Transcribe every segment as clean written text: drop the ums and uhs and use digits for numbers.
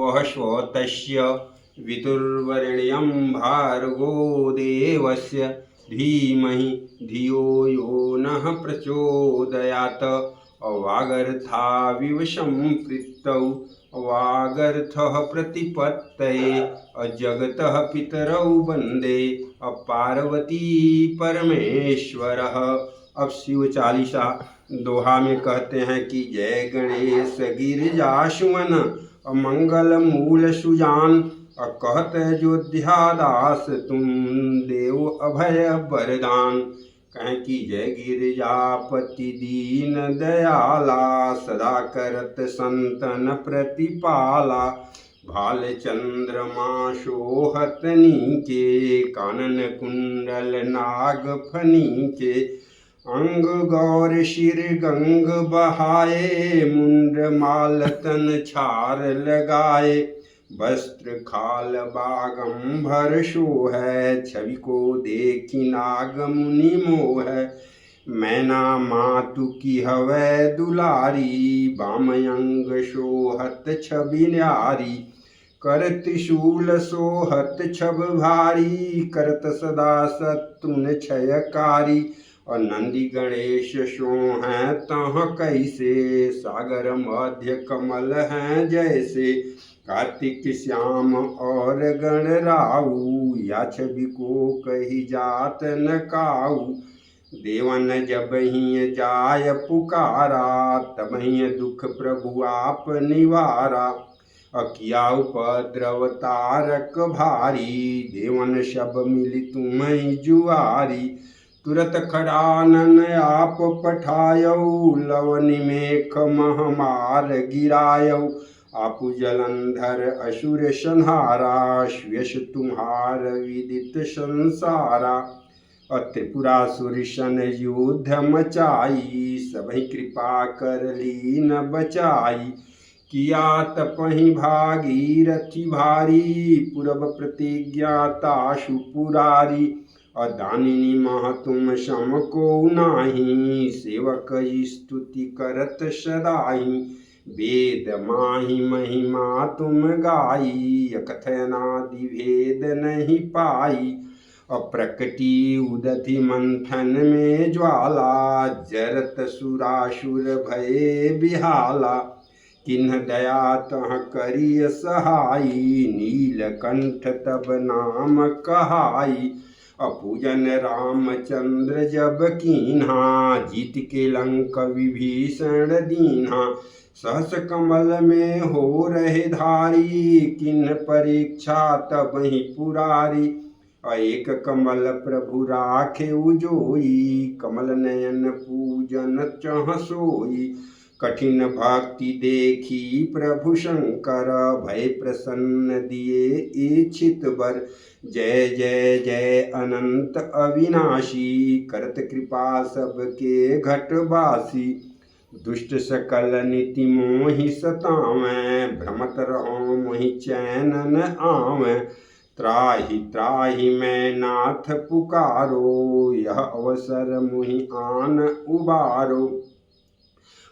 वः स्वतस्य वितुर्वरेण्यं भार्गो देवस्य धीमहि धियो यो नः प्रचोदयात्। अवागर्थाविव सम्पृक्तौ अवागर्थः प्रतिपत्तये अजगतः पितरौ वन्दे अपार्वती परमेश्वरः। अब शिव चालीसा दोहा में कहते हैं कि जय गणेश गिरिजासुमन मंगल मूल सुजान कहत अयोध्या दास तुम देव अभय वरदान। कहें कि जय गिरिजापति दीन दयाला सदा करत संतन प्रतिपाला। भाल चंद्रमा शोहत नीके कानन कुंडल नाग फनीके। अंग गौर शिर गंग बहाए मुंड माल तन छार लगाए। वस्त्र खाल बागंभर शोहै छवि को देखी नाग मुनि मोह। मैना मातु की हवै दुलारी बामयंग शोहत छवि न्यारी। कर त्रिशूल सोहत छब भारी करत सदा शत्रुन क्षयकारी। और नंदी गणेश शो हैं तह कैसे सागर मध्य कमल हैं जैसे। कार्तिक श्याम और गण राऊ या छवि को कही जात न काऊ। देवन जब ही जाय पुकारा तब ही दुख प्रभु आप निवारा। अकिया उपद्रव तारक भारी देवन सब मिली तुम्हें जुआरी। तुरत खड़ानन आप पठायऊ लवनि मेख महमार गिरायऊ। आपु जलंधर असुर संहारा श्वेश तुम्हार विदित संसारा। त्रिपुरासुर सन युद्ध मचाई सभई कृपा कर लीन बचाई। किया तपहि भागीरथी भारी पूरब प्रतिज्ञा ताशु पुरारी। दानिनी मह तुम सम को नाही सेवक स्तुति करत सदाई। वेद माहि महिमा तुम गाई कथनादि भेद नहीं पाई। अप्रकटी उदधि मंथन में ज्वाला जरत सुरासुर भये बिहाला। किन्ह दया तह करिय सहाई नीलकंठ तब नाम कहाई। अपूजन रामचंद्र जब कीन्हा जीत के लंक विभीषण दीन्हा। सहस कमल में हो रहे धारी किन्ह परीक्षा तब ही पुरारी। एक कमल प्रभु राखे उजोई कमल नयन पूजन चह सोई। कठिन भक्ति देखी प्रभु शंकर भय प्रसन्न दिए इच्छित वर। जय जय जय अनंत अविनाशी करत कृपा सबके घटवासी। दुष्ट सकल नीति मोहि सतावें भ्रमत रहो मोहि चैन न आवें। त्राहि त्राहि मैं नाथ पुकारो यह अवसर मुहि आन उबारो।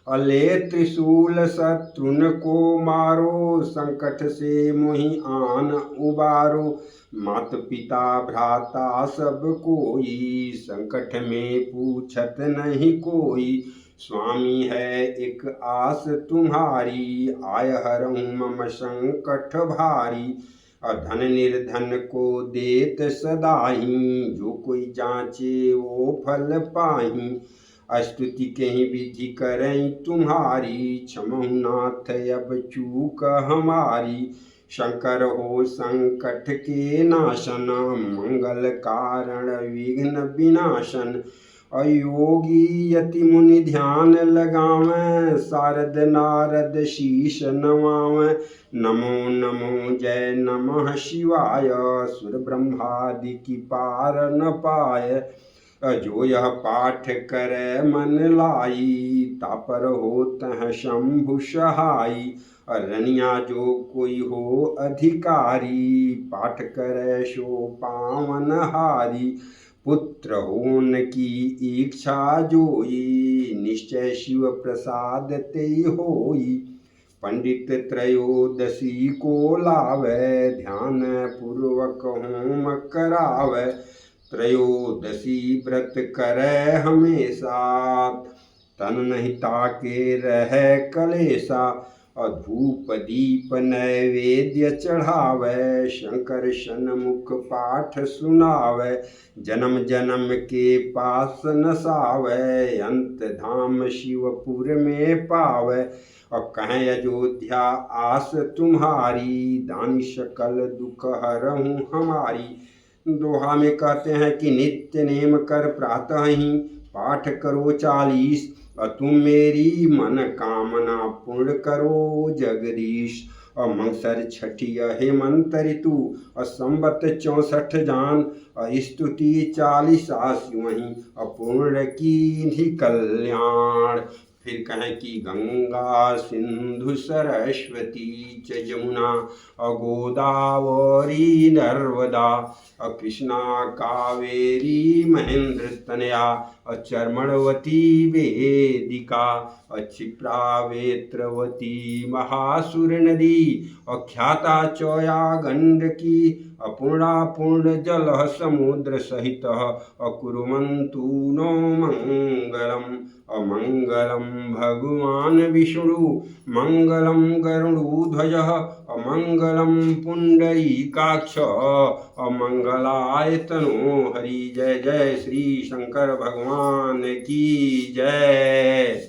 अले त्रिशूल शत्रुन को मारो संकट से मुहि आन उबारो। मात पिता भ्राता सब कोई संकट में पूछत नहीं कोई। स्वामी है एक आस तुम्हारी आय हरहूँ मम संकट भारी। धन निर्धन को देत सदाही जो कोई जांचे वो फल पाही। स्तुति कहीं विधि करें तुम्हारी क्षमहु नाथ अब चूक हमारी। शंकर हो संकट के नाशन मंगल कारण विघ्न विनाशन। अयोगी यति मुनि ध्यान लगावें शारद नारद शीश नवावें। नमो नमो जय नमः शिवाय सुर ब्रह्मादि की पार न पाए। जो यह पाठ करे मन लाई तापर हो तह शंभु सहाई। रनिया जो कोई हो अधिकारी पाठ करे सो पावन हारी। पुत्र होन की इच्छा जोई निश्चय शिव प्रसाद ते होई। पंडित त्रयोदशी को लावे, ध्यान पूर्वक होम करावे। त्रयोदशी व्रत करे हमेशा, तन नहीं ताके रहे कलेसा। धूप दीप नैवेद्य चढ़ावे, शंकर सन्मुख पाठ सुनावे। जन्म जन्म के पास नसावे, अंत धाम शिवपुर में पावे। और कहें अयोध्या आस तुम्हारी, दानी सकल दुख हरहूँ हमारी। दोहा में कहते हैं कि नित्य नेम कर प्रातः ही पाठ करो 40, और तुम मेरी मन कामना पूर्ण करो जगदीश। और मंगसर छठिय हेमंत ऋतु, और संबत 64 जान, और स्तुति 40 आसु वहीं, और पूर्ण की कल्याण। फिर कहें कि गंगा सिंधु सरस्वती च जमुना, और गोदावरी नर्मदा, और कृष्णा कावेरी महेंद्र तनया, और चर्मणवती वेदिका, और क्षिप्रा वेत्रवती महासुर नदी, और ख्याता चौया गंडकी, अपूर्णा पूर्ण जल समुद्र सहित, अकुर्वन्तु नो मंगलम। अमंगलम भगवान विष्णु, मंगलम गरुड़ध्वज, अमंगलम पुंडरीकाक्ष, अमंगलाय तनो हरि। जय जय श्री शंकर भगवान की जय।